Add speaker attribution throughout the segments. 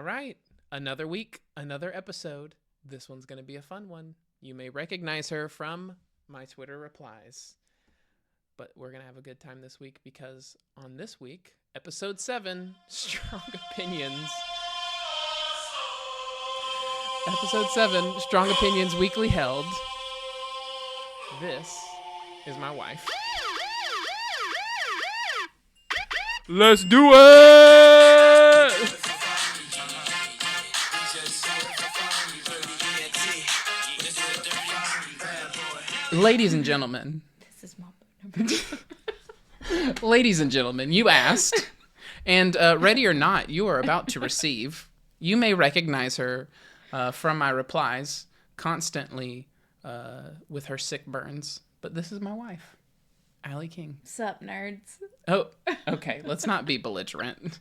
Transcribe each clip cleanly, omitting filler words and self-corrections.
Speaker 1: right. Another week, another episode. This one's going to be a fun one. You may recognize her from my Twitter replies. But we're going to have a good time this week because on this week, episode 7, Strong Opinions. Episode 7, Strong Opinions Weekly Held. This is my wife. Let's do it! Ladies and gentlemen.
Speaker 2: This is my number.
Speaker 1: Ladies and gentlemen, you asked. And ready or not, you are about to receive. You may recognize her from my replies constantly with her sick burns. But this is my wife, Allie King.
Speaker 2: Sup, nerds?
Speaker 1: Oh, okay. Let's not be belligerent.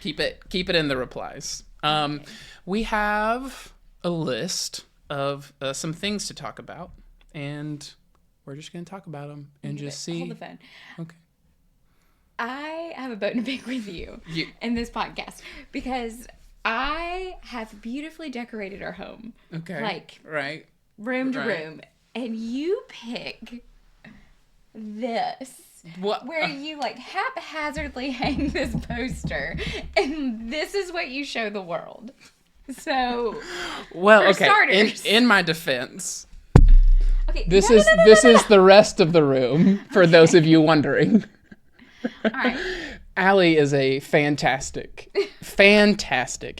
Speaker 1: Keep it in the replies.
Speaker 2: Okay.
Speaker 1: We have a list of some things to talk about, and we're just going to talk about them and just see.
Speaker 2: Hold the phone.
Speaker 1: Okay.
Speaker 2: I have a bone to pick with you in this podcast because I have beautifully decorated our home.
Speaker 1: Okay.
Speaker 2: Like,
Speaker 1: right.
Speaker 2: room to
Speaker 1: Right.
Speaker 2: room. And you pick this.
Speaker 1: What?
Speaker 2: Where you like haphazardly hang this poster, and this is what you show the world. So,
Speaker 1: Well,
Speaker 2: for
Speaker 1: okay.
Speaker 2: starters.
Speaker 1: In my defense,
Speaker 2: okay,
Speaker 1: this
Speaker 2: no,
Speaker 1: is
Speaker 2: no, no,
Speaker 1: this
Speaker 2: no, no,
Speaker 1: is the rest of the room for those of you wondering.
Speaker 2: All right.
Speaker 1: Allie is a fantastic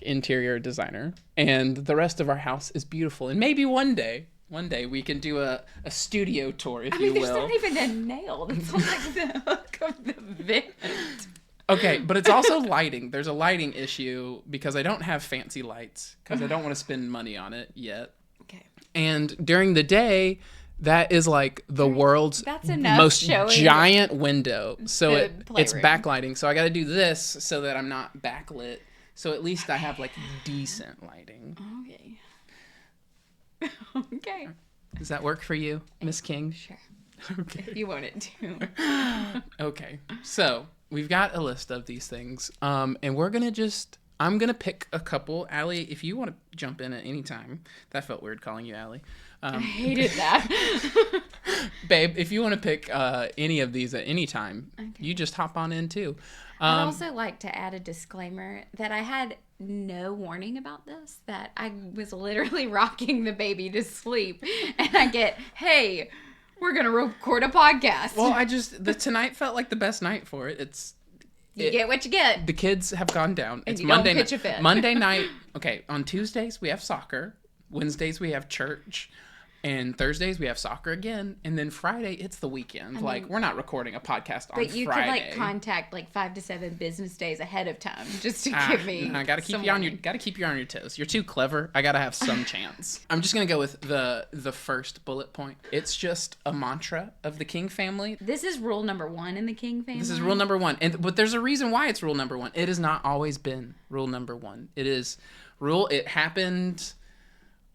Speaker 1: interior designer, and the rest of our house is beautiful. And maybe one day we can do a studio tour, if
Speaker 2: I mean,
Speaker 1: you
Speaker 2: there's
Speaker 1: will.
Speaker 2: not even a nail. It's like the hook of the vent.
Speaker 1: Okay, but it's also lighting. There's a lighting issue because I don't have fancy lights because I don't want to spend money on it yet.
Speaker 2: Okay.
Speaker 1: And during the day, that is like the world's
Speaker 2: That's enough
Speaker 1: most
Speaker 2: showing
Speaker 1: giant window. So
Speaker 2: the
Speaker 1: it's
Speaker 2: playroom.
Speaker 1: backlighting. So I got to do this so that I'm not backlit. So at least I have like decent lighting.
Speaker 2: Okay. Okay.
Speaker 1: Does that work for you, Miss King?
Speaker 2: Sure.
Speaker 1: Okay.
Speaker 2: If you want it to.
Speaker 1: Okay. So we've got a list of these things. And I'm going to pick a couple. Allie, if you want to jump in at any time. That felt weird calling you Allie.
Speaker 2: I hated that.
Speaker 1: Babe, if you want to pick any of these at any time,
Speaker 2: Okay.
Speaker 1: you just hop on in too.
Speaker 2: I'd also like to add a disclaimer that I had no warning about this, that I was literally rocking the baby to sleep, and I get, hey, we're going to record a podcast.
Speaker 1: Well, tonight felt like the best night for it.
Speaker 2: You get what you get.
Speaker 1: The kids have gone down. It's
Speaker 2: you don't
Speaker 1: Monday
Speaker 2: pitch a fit.
Speaker 1: Monday night. Okay, on Tuesdays we have soccer. Wednesdays we have church. And Thursdays we have soccer again, and then Friday it's the weekend. We're not recording a podcast on Friday.
Speaker 2: But you could contact 5 to 7 business days ahead of time just to give me.
Speaker 1: I gotta keep you on your toes. You're too clever. I gotta have some chance. I'm just gonna go with the first bullet point. It's just a mantra of the King family.
Speaker 2: This is rule number 1 in the King family.
Speaker 1: This is rule number 1, but there's a reason why it's rule number 1. It has not always been rule number 1. It happened.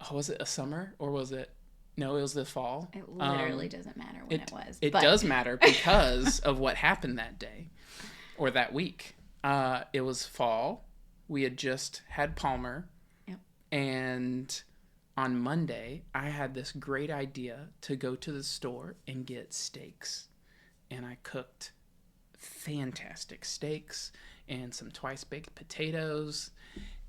Speaker 1: Oh, was it a summer or was it? No, it was the fall.
Speaker 2: It literally doesn't matter when it was.
Speaker 1: It does matter because of what happened that day or that week. It was fall. We had just had Palmer.
Speaker 2: Yep.
Speaker 1: And on Monday, I had this great idea to go to the store and get steaks. And I cooked fantastic steaks and some twice-baked potatoes.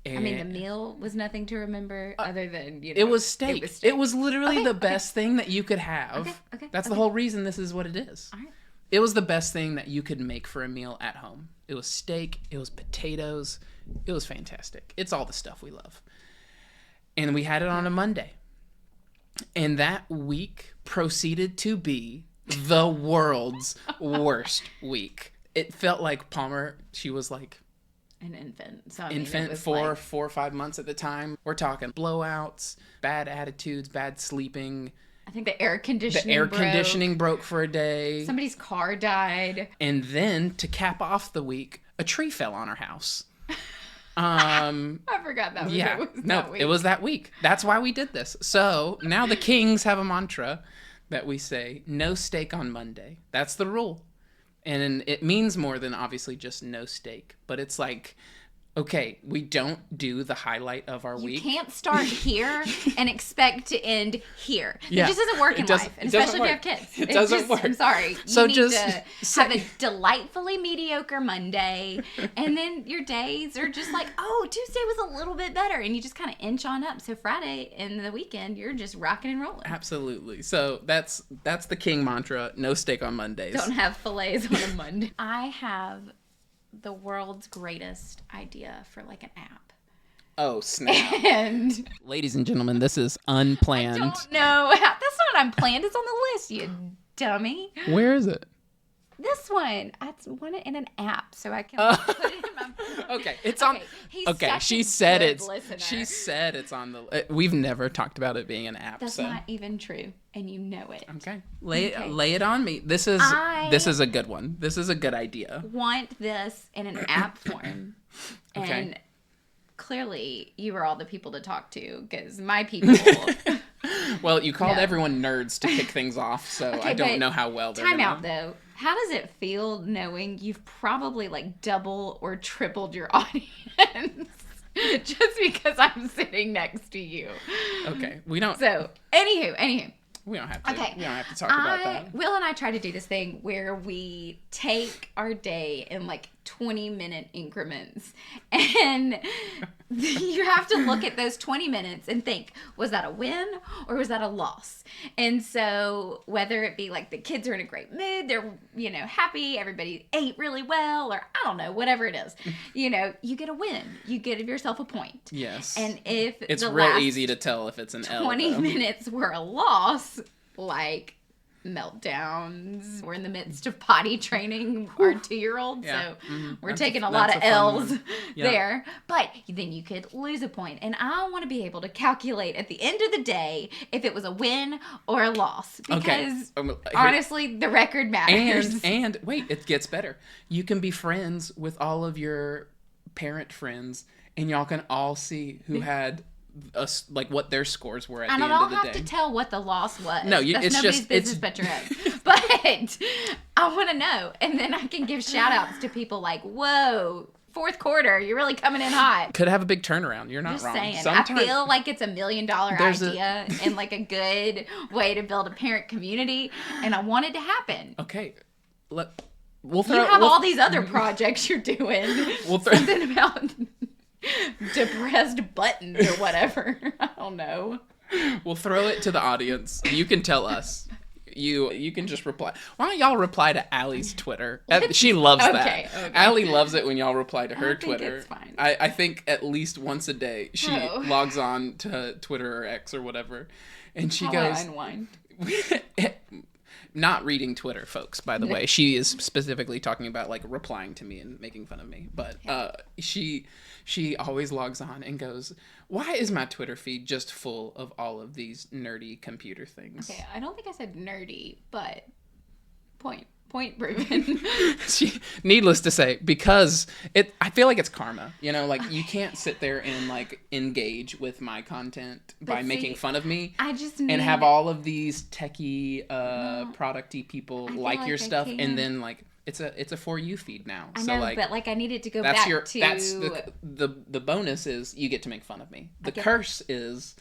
Speaker 1: And
Speaker 2: I mean, the meal was nothing to remember other than,
Speaker 1: it was steak. It was literally the best thing that you could have. That's the whole reason this is what it is.
Speaker 2: All right.
Speaker 1: It was the best thing that you could make for a meal at home. It was steak. It was potatoes. It was fantastic. It's all the stuff we love. And we had it on a Monday. And that week proceeded to be the world's worst week. It felt like Palmer, she was like
Speaker 2: an infant. So
Speaker 1: infant, 4 or 5 months at the time. We're talking blowouts, bad attitudes, bad sleeping.
Speaker 2: I think the air conditioning
Speaker 1: broke for a day.
Speaker 2: Somebody's car died.
Speaker 1: And then to cap off the week, a tree fell on our house.
Speaker 2: I forgot that was that week.
Speaker 1: It was that week. That's why we did this. So now the Kings have a mantra that we say, no steak on Monday. That's the rule. And it means more than obviously just no steak. But it's like Okay, we don't do the highlight of our
Speaker 2: You
Speaker 1: week.
Speaker 2: can't start here and expect to end here.
Speaker 1: Yeah.
Speaker 2: It just doesn't work in life, and
Speaker 1: it doesn't
Speaker 2: especially if you
Speaker 1: work.
Speaker 2: have kids.
Speaker 1: It doesn't work.
Speaker 2: I'm sorry.
Speaker 1: So
Speaker 2: You need
Speaker 1: just
Speaker 2: to have a delightfully mediocre Monday, and then your days are just like, oh, Tuesday was a little bit better, and you just kind of inch on up. So Friday and the weekend, you're just rocking and rolling.
Speaker 1: Absolutely. So that's the king mantra. No steak on Mondays.
Speaker 2: Don't have fillets on a Monday. I have the world's greatest idea for like an app.
Speaker 1: Oh, snap.
Speaker 2: And
Speaker 1: Ladies and gentlemen, this is unplanned.
Speaker 2: don't know. That's not unplanned. It's on the list, you dummy.
Speaker 1: Where is it?
Speaker 2: This one, I want it in an app so I can put it in my phone.
Speaker 1: Okay, it's on.
Speaker 2: He's
Speaker 1: Okay,
Speaker 2: such
Speaker 1: she
Speaker 2: a
Speaker 1: said
Speaker 2: good
Speaker 1: it's.
Speaker 2: listener.
Speaker 1: She said it's on the. We've never talked about it being an app.
Speaker 2: That's
Speaker 1: so.
Speaker 2: not even true, and you know it.
Speaker 1: Okay, lay
Speaker 2: Okay.
Speaker 1: lay it on me. This is a good one. This is a good idea.
Speaker 2: Want this in an app form, and
Speaker 1: Okay.
Speaker 2: clearly you are all the people to talk to because my people.
Speaker 1: Well, you called
Speaker 2: No.
Speaker 1: everyone nerds to kick things off, so
Speaker 2: Okay,
Speaker 1: I don't
Speaker 2: but
Speaker 1: know how well they're
Speaker 2: Time
Speaker 1: gonna...
Speaker 2: out though. How does it feel knowing you've probably like double or tripled your audience just because I'm sitting next to you?
Speaker 1: Okay, we don't.
Speaker 2: So, anywho.
Speaker 1: We don't have to.
Speaker 2: Okay.
Speaker 1: We don't have to talk about that.
Speaker 2: Will and I try to do this thing where we take our day in like 20-minute increments, and you have to look at those 20 minutes and think, was that a win or was that a loss? And so whether it be like the kids are in a great mood, they're, happy, everybody ate really well, or I don't know, whatever it is, you get a win. You give yourself a point.
Speaker 1: Yes.
Speaker 2: And if
Speaker 1: It's
Speaker 2: the
Speaker 1: real
Speaker 2: last
Speaker 1: easy to tell if it's an L.
Speaker 2: 20
Speaker 1: though.
Speaker 2: minutes were a loss, like meltdowns. We're in the midst of potty training our 2-year-old,
Speaker 1: Yeah.
Speaker 2: so
Speaker 1: Mhm.
Speaker 2: we're
Speaker 1: That's
Speaker 2: taking
Speaker 1: a-
Speaker 2: a lot
Speaker 1: that's
Speaker 2: of
Speaker 1: a fun
Speaker 2: L's
Speaker 1: one. Yeah.
Speaker 2: there. But then you could lose a point, and I want to be able to calculate at the end of the day if it was a win or a loss, because
Speaker 1: Okay.
Speaker 2: honestly, the record matters.
Speaker 1: And wait, it gets better. You can be friends with all of your parent friends, and y'all can all see who had what their scores were at
Speaker 2: And
Speaker 1: the
Speaker 2: I
Speaker 1: end of
Speaker 2: don't
Speaker 1: the
Speaker 2: have
Speaker 1: day.
Speaker 2: to tell what the loss was.
Speaker 1: No,
Speaker 2: That's
Speaker 1: it's
Speaker 2: nobody's
Speaker 1: just-
Speaker 2: business
Speaker 1: it's-
Speaker 2: but your own. But I want to know, and then I can give shout outs to people like, "Whoa, fourth quarter, you're really coming in hot."
Speaker 1: Could have a big turnaround. You're not
Speaker 2: Just
Speaker 1: wrong.
Speaker 2: saying,
Speaker 1: Sometimes,
Speaker 2: I feel like it's $1 million
Speaker 1: There's
Speaker 2: idea and like a good way to build a parent community, and I want it to happen.
Speaker 1: Okay, we'll throw.
Speaker 2: You have
Speaker 1: we'll,
Speaker 2: all these other projects you're doing.
Speaker 1: We'll throw-
Speaker 2: Something about depressed buttons or whatever. I don't know.
Speaker 1: We'll throw it to the audience. You can tell us. You can just reply. Why don't y'all reply to Allie's Twitter? She loves
Speaker 2: Okay,
Speaker 1: that.
Speaker 2: okay.
Speaker 1: Allie loves it when y'all reply to her
Speaker 2: think
Speaker 1: Twitter.
Speaker 2: it's fine.
Speaker 1: I think at least once a day she
Speaker 2: Oh.
Speaker 1: logs on to Twitter or X or whatever, and she
Speaker 2: How
Speaker 1: goes.
Speaker 2: I unwind.
Speaker 1: Not reading Twitter, folks, by the way. She is specifically talking about like replying to me and making fun of me. But she always logs on and goes, "Why is my Twitter feed just full of all of these nerdy computer things?"
Speaker 2: Okay, I don't think I said nerdy, but point proven.
Speaker 1: Needless to say, because I feel like it's karma. Like you can't sit there and like engage with my content by
Speaker 2: see,
Speaker 1: making fun of me.
Speaker 2: I just
Speaker 1: and
Speaker 2: need,
Speaker 1: have all of these techie, producty people
Speaker 2: I feel
Speaker 1: like your
Speaker 2: like I
Speaker 1: stuff,
Speaker 2: can.
Speaker 1: and then like it's a For You feed now.
Speaker 2: I
Speaker 1: so
Speaker 2: know,
Speaker 1: like
Speaker 2: but like I needed to go
Speaker 1: that's
Speaker 2: back
Speaker 1: your
Speaker 2: to.
Speaker 1: that's the bonus is you get to make fun of me. The
Speaker 2: get-
Speaker 1: curse is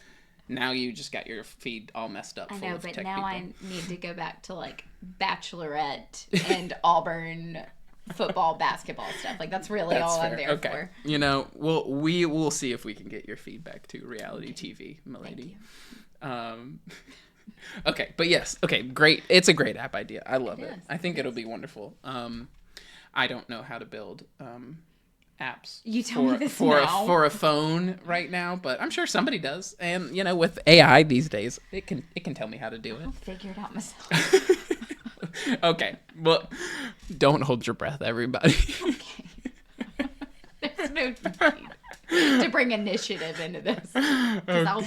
Speaker 1: now you just got your feed all messed up.
Speaker 2: I
Speaker 1: full
Speaker 2: know,
Speaker 1: of
Speaker 2: but
Speaker 1: tech
Speaker 2: now
Speaker 1: people.
Speaker 2: I need to go back to like Bachelorette and Auburn football, basketball stuff. Like that's really
Speaker 1: That's
Speaker 2: all
Speaker 1: fair.
Speaker 2: I'm there
Speaker 1: Okay.
Speaker 2: for.
Speaker 1: We will see if we can get your feedback to reality TV, milady. Okay, but yes, okay, great. It's a great app idea. I love it.
Speaker 2: is.
Speaker 1: I think it'll be wonderful. I don't know how to build apps.
Speaker 2: You tell me this
Speaker 1: for
Speaker 2: now.
Speaker 1: for a phone right now, but I'm sure somebody does. And with AI these days, it can tell me how to do
Speaker 2: I'll figure it out myself.
Speaker 1: it. Okay, well, don't hold your breath, everybody.
Speaker 2: Okay. There's no need to bring initiative into this. 'Cause I'll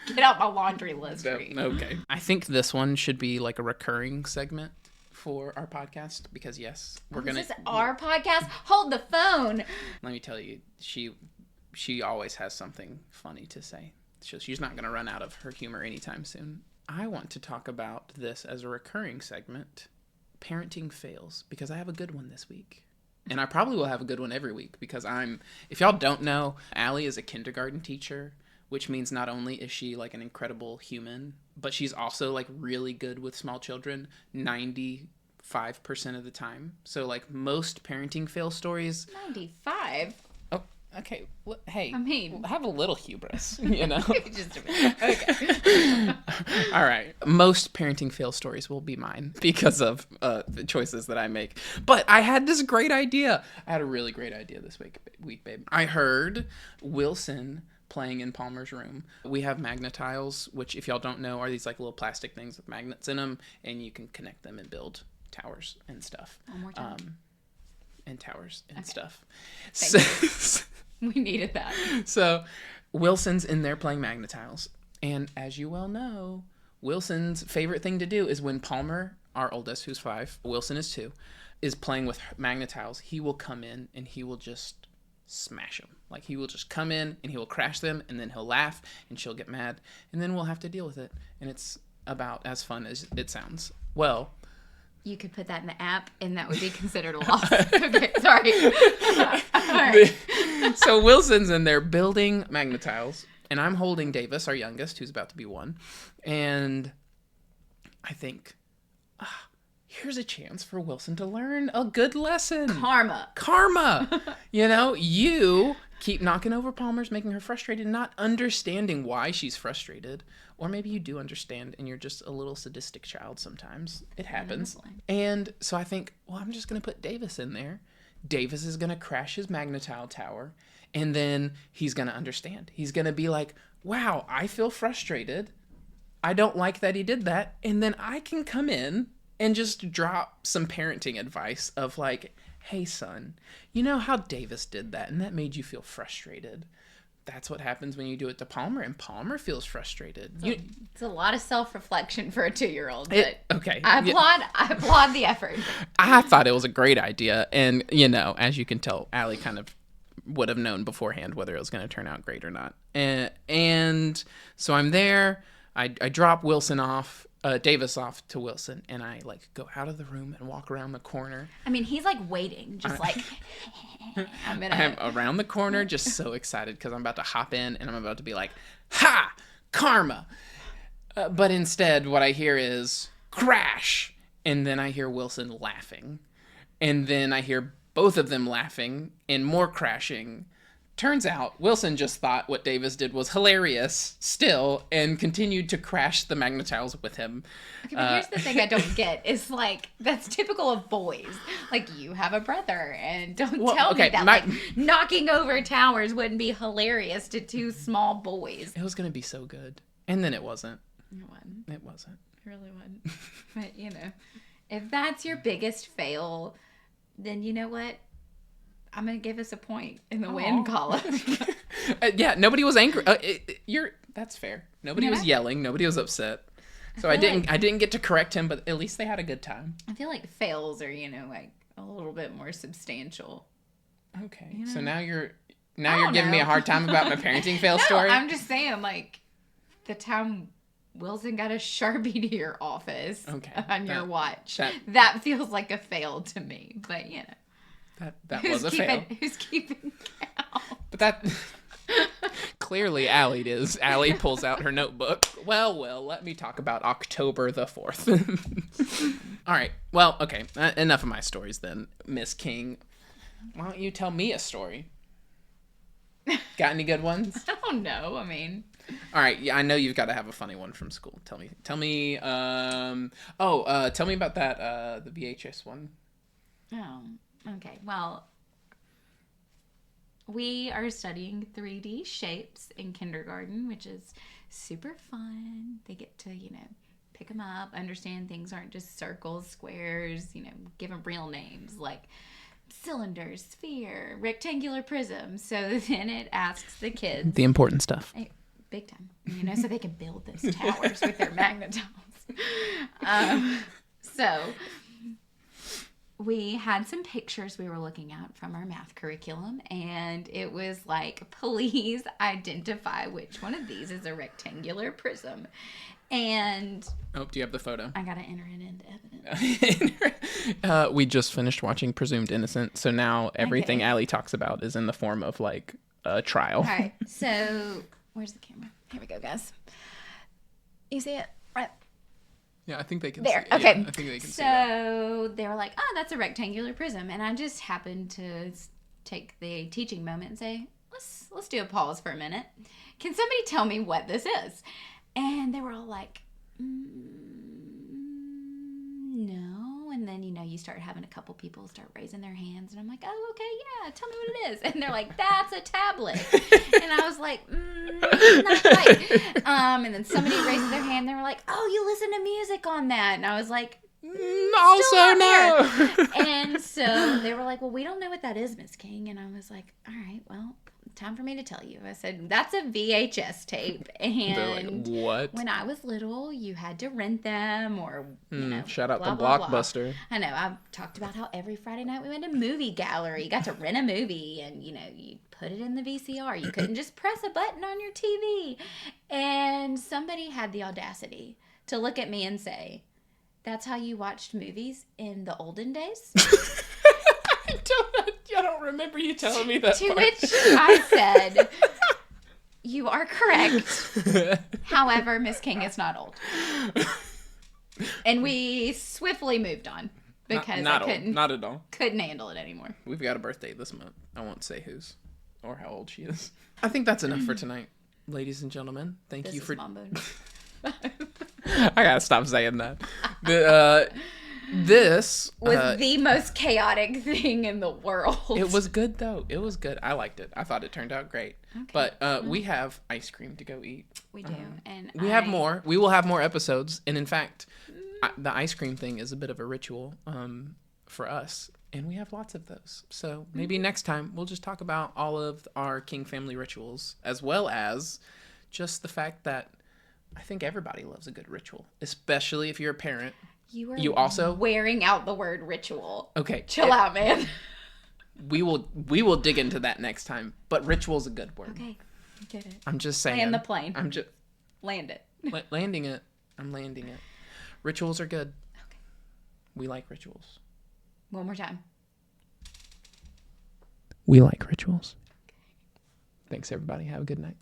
Speaker 2: get out my laundry list for you.
Speaker 1: Okay. I think this one should be like a recurring segment for our podcast because yes, we're gonna.
Speaker 2: Is this our podcast? Hold the phone.
Speaker 1: Let me tell you, she always has something funny to say. She's not gonna run out of her humor anytime soon. I want to talk about this as a recurring segment, parenting fails, because I have a good one this week. And I probably will have a good one every week because if y'all don't know, Allie is a kindergarten teacher, which means not only is she like an incredible human, but she's also like really good with small children 95% of the time. So like most parenting fail stories.
Speaker 2: 95?
Speaker 1: Oh, okay. Hey,
Speaker 2: I mean,
Speaker 1: have a little hubris, you know?
Speaker 2: just a minute. Okay.
Speaker 1: All right. Most parenting fail stories will be mine because of the choices that I make. But I had this great idea. I had a really great idea this week, babe. I heard Wilson playing in Palmer's room. We have Magnetiles, which if y'all don't know are these like little plastic things with magnets in them, and you can connect them and build towers and stuff.
Speaker 2: One more time.
Speaker 1: And towers and stuff.
Speaker 2: Thank you. We needed that.
Speaker 1: So Wilson's in there playing Magnetiles. And as you well know, Wilson's favorite thing to do is when Palmer, our oldest, who's 5, Wilson is 2, is playing with Magnetiles, he will come in and he will just smash them. Like he will just come in and he will crash them, and then he'll laugh and she'll get mad, and then we'll have to deal with it. And it's about as fun as it sounds. Well,
Speaker 2: you could put that in the app, and that would be considered a loss. Okay, sorry. All right.
Speaker 1: So Wilson's in there building Magnetiles, and I'm holding Davis, our youngest, who's about to be 1. And I think, here's a chance for Wilson to learn a good lesson. Karma. You know, you keep knocking over Palmer's, making her frustrated, not understanding why she's frustrated. Or maybe you do understand and you're just a little sadistic child sometimes. It happens. And so I think, well, I'm just going to put Davis in there. Davis is going to crash his Magnetile tower, and then he's going to understand. He's going to be like, wow, I feel frustrated. I don't like that he did that. And then I can come in and just drop some parenting advice of like, hey, son, you know how Davis did that and that made you feel frustrated? That's what happens when you do it to Palmer, and Palmer feels frustrated.
Speaker 2: It's a lot of self-reflection for a 2-year-old.
Speaker 1: Okay.
Speaker 2: I applaud the effort.
Speaker 1: I thought it was a great idea. And, you know, as you can tell, Allie kind of would have known beforehand whether it was going to turn out great or not. And so I'm there. I drop Davis off to Wilson, and I like go out of the room and walk around the corner.
Speaker 2: I mean, he's like waiting, just like
Speaker 1: I'm around the corner, just so excited because I'm about to hop in and I'm about to be like, ha, karma. But instead, what I hear is crash, and then I hear Wilson laughing, and then I hear both of them laughing and more crashing. Turns out Wilson just thought what Davis did was hilarious still and continued to crash the Magnetiles with him.
Speaker 2: Okay, but here's the thing I don't get is like, that's typical of boys. Like, you have a brother, and don't tell me that like knocking over towers wouldn't be hilarious to 2 small boys.
Speaker 1: It was going to be so good. And then it wasn't.
Speaker 2: It
Speaker 1: wasn't.
Speaker 2: It really wasn't. But, you know, if that's your biggest fail, then you know what? I'm going to give us a point in the win column.
Speaker 1: Yeah, nobody was angry. That's fair. Nobody was yelling. Nobody was upset. So I didn't get to correct him, but at least they had a good time.
Speaker 2: I feel like fails are, you know, like a little bit more substantial.
Speaker 1: Okay.
Speaker 2: You know?
Speaker 1: So now you're giving me a hard time about my parenting fail story?
Speaker 2: I'm just saying, like, the time Wilson got a Sharpie to your office on your watch. That feels like a fail to me, but, you know.
Speaker 1: That was a fail.
Speaker 2: Who's keeping count?
Speaker 1: But that clearly Allie is. Allie pulls out her notebook. Well, let me talk about October the 4th. All right. Well, okay. Enough of my stories then, Miss King. Why don't you tell me a story? Got any good ones?
Speaker 2: I don't know. I mean,
Speaker 1: all right. Yeah, I know you've got to have a funny one from school. Tell me. Tell me about that. The VHS one.
Speaker 2: Oh. Okay, well, we are studying 3D shapes in kindergarten, which is super fun. They get to, you know, pick them up, understand things aren't just circles, squares, you know, give them real names like cylinder, sphere, rectangular prism. So then it asks the kids.
Speaker 1: The important stuff.
Speaker 2: Big time, you know, so they can build those towers with their Magnetiles. So we had some pictures we were looking at from our math curriculum, and it was like, please identify which one of these is a rectangular prism. And
Speaker 1: Oh, do you have the photo?
Speaker 2: I gotta enter it into evidence.
Speaker 1: We just finished watching Presumed Innocent, so now everything
Speaker 2: Okay.
Speaker 1: Allie talks about is in the form of like a trial.
Speaker 2: All right, so where's the camera? Here we go, guys. You see it? Right
Speaker 1: Yeah, I think they can
Speaker 2: there.
Speaker 1: see it.
Speaker 2: Okay.
Speaker 1: Yeah, I think they can see that.
Speaker 2: So they were like, "Oh, that's a rectangular prism," and I just happened to take the teaching moment and say, "Let's do a pause for a minute. Can somebody tell me what this is?" And they were all like, "No." And then you start having a couple people start raising their hands, and I'm like, "Oh, okay, yeah, tell me what it is." And they're like, "That's a tablet." And I was like, "Not quite." And then somebody raises their hand. They were like, "Oh, you listen to music on that?" And I was like,
Speaker 1: Also,
Speaker 2: not
Speaker 1: no.
Speaker 2: and so they were like, "Well, we don't know what that is, Miss King." And I was like, "All right, well, time for me to tell you." I said, "That's a VHS tape."
Speaker 1: They're
Speaker 2: And
Speaker 1: like, what?
Speaker 2: when I was little, you had to rent them or,
Speaker 1: Shout out
Speaker 2: blah,
Speaker 1: the
Speaker 2: blah, blah.
Speaker 1: Blockbuster.
Speaker 2: I know. I've talked about how every Friday night we went to movie gallery. You got to rent a movie and, you put it in the VCR. You couldn't just press a button on your TV. And somebody had the audacity to look at me and say, "That's how you watched movies in the olden days?"
Speaker 1: I don't remember you telling me that
Speaker 2: To
Speaker 1: part.
Speaker 2: which I said, "You are correct. However, Miss King is not old." And we swiftly moved on because
Speaker 1: not
Speaker 2: I
Speaker 1: old. Not at all.
Speaker 2: couldn't handle it anymore.
Speaker 1: We've got a birthday this month. I won't say whose or how old she is. I think that's enough for tonight, ladies and gentlemen. Thank
Speaker 2: This
Speaker 1: you
Speaker 2: is
Speaker 1: for.
Speaker 2: Mambo.
Speaker 1: I gotta stop saying that. This
Speaker 2: Was the most chaotic thing in the world.
Speaker 1: it was good though. It was good. I liked it. I thought it turned out great.
Speaker 2: Okay.
Speaker 1: But we have ice cream to go eat.
Speaker 2: We do, and
Speaker 1: We have more. We will have more episodes, and in fact, the ice cream thing is a bit of a ritual for us, and we have lots of those. So maybe next time we'll just talk about all of our King family rituals, as well as just the fact that I think everybody loves a good ritual, especially if you're a parent.
Speaker 2: You
Speaker 1: also
Speaker 2: wearing out the word ritual.
Speaker 1: Okay,
Speaker 2: Chill out, man.
Speaker 1: we will dig into that next time. But ritual's a good word.
Speaker 2: Okay, get it.
Speaker 1: I'm just saying.
Speaker 2: Land the plane.
Speaker 1: I'm just
Speaker 2: Land it.
Speaker 1: landing it. I'm landing it. Rituals are good.
Speaker 2: Okay.
Speaker 1: We like rituals.
Speaker 2: One more time.
Speaker 1: We like rituals. Thanks, everybody. Have a good night.